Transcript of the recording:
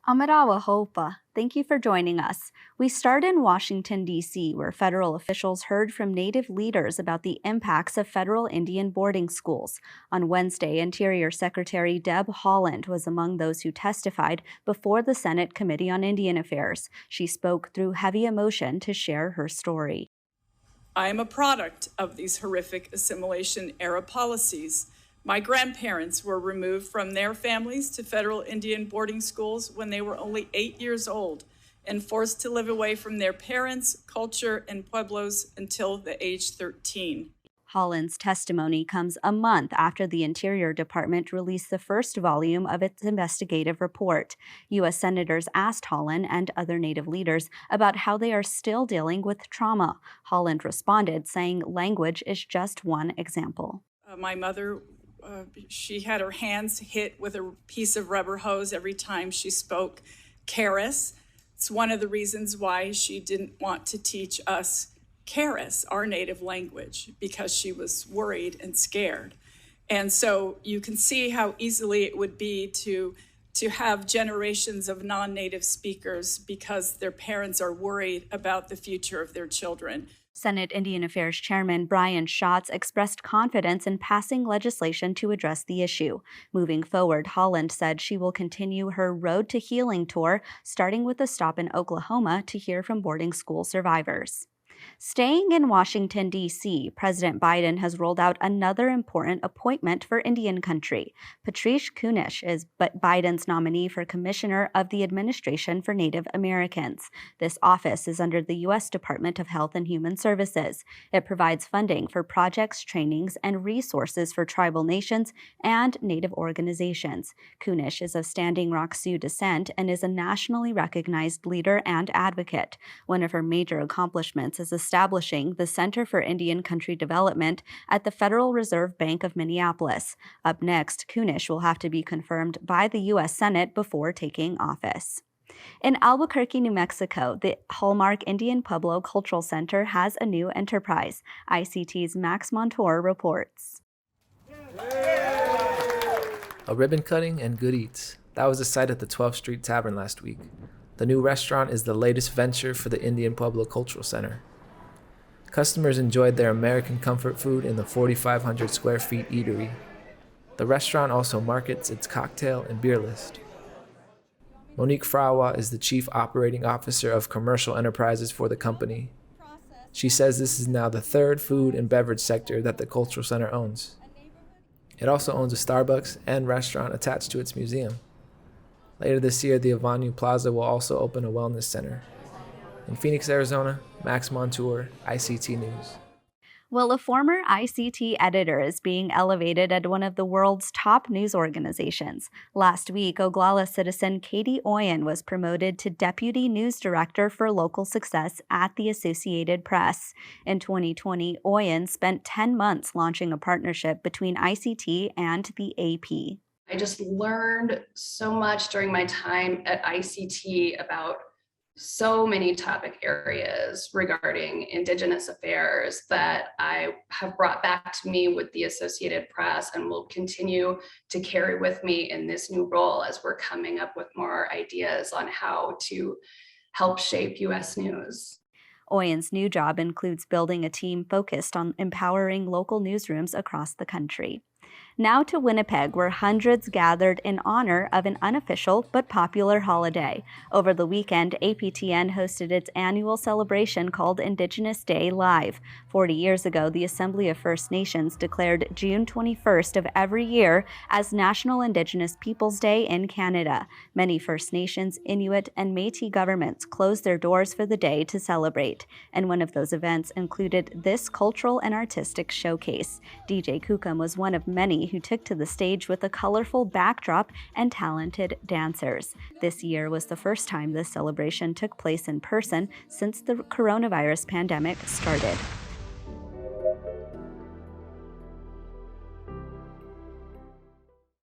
Amarawa Hopa, thank you for joining us. We start in Washington, D.C., where federal officials heard from Native leaders about the impacts of federal Indian boarding schools. On Wednesday, Interior Secretary Deb Haaland was among those who testified before the Senate Committee on Indian Affairs. She spoke through heavy emotion to share her story. I am a product of these horrific assimilation-era policies. My grandparents were removed from their families to federal Indian boarding schools when they were only 8 years old and forced to live away from their parents, culture, and pueblos until the age 13. Haaland's testimony comes a month after the Interior Department released the first volume of its investigative report. U.S. senators asked Haaland and other Native leaders about how they are still dealing with trauma. Haaland responded, saying language is just one example. My mother, she had her hands hit with a piece of rubber hose every time she spoke Karis. It's one of the reasons why she didn't want to teach us Karis, our native language, because she was worried and scared. And so you can see how easily it would be to have generations of non-native speakers because their parents are worried about the future of their children. Senate Indian Affairs Chairman Brian Schatz expressed confidence in passing legislation to address the issue. Moving forward, Haaland said she will continue her Road to Healing tour, starting with a stop in Oklahoma to hear from boarding school survivors. Staying in Washington, D.C., President Biden has rolled out another important appointment for Indian country. Patrice Kunish is Biden's nominee for Commissioner of the Administration for Native Americans. This office is under the U.S. Department of Health and Human Services. It provides funding for projects, trainings, and resources for tribal nations and Native organizations. Kunish is of Standing Rock Sioux descent and is a nationally recognized leader and advocate. One of her major accomplishments is establishing the Center for Indian Country Development at the Federal Reserve Bank of Minneapolis. Up next, Kunish will have to be confirmed by the U.S. Senate before taking office. In Albuquerque, New Mexico, the hallmark Indian Pueblo Cultural Center has a new enterprise. ICT's Max Montour reports. A ribbon cutting and good eats. That was the sight at the 12th Street Tavern last week. The new restaurant is the latest venture for the Indian Pueblo Cultural Center. Customers enjoyed their American comfort food in the 4,500 square feet eatery. The restaurant also markets its cocktail and beer list. Monique Frawa is the Chief Operating Officer of Commercial Enterprises for the company. She says this is now the third food and beverage sector that the Cultural Center owns. It also owns a Starbucks and restaurant attached to its museum. Later this year, the Avenue Plaza will also open a wellness center. In Phoenix, Arizona, Max Montour, ICT News. Well, a former ICT editor is being elevated at one of the world's top news organizations. Last week, Oglala citizen Katie Oyan was promoted to Deputy News Director for Local Success at the Associated Press. In 2020, Oyan spent 10 months launching a partnership between ICT and the AP. I just learned so much during my time at ICT about so many topic areas regarding Indigenous affairs that I have brought back to me with the Associated Press and will continue to carry with me in this new role as we're coming up with more ideas on how to help shape U.S. news. Oyan's new job includes building a team focused on empowering local newsrooms across the country. Now to Winnipeg, where hundreds gathered in honor of an unofficial but popular holiday. Over the weekend, APTN hosted its annual celebration called Indigenous Day Live. 40 years ago, the Assembly of First Nations declared June 21st of every year as National Indigenous Peoples Day in Canada. Many First Nations, Inuit, and Métis governments closed their doors for the day to celebrate. And one of those events included this cultural and artistic showcase. DJ Kukum was one of many who took to the stage with a colorful backdrop and talented dancers. This year was the first time this celebration took place in person since the coronavirus pandemic started.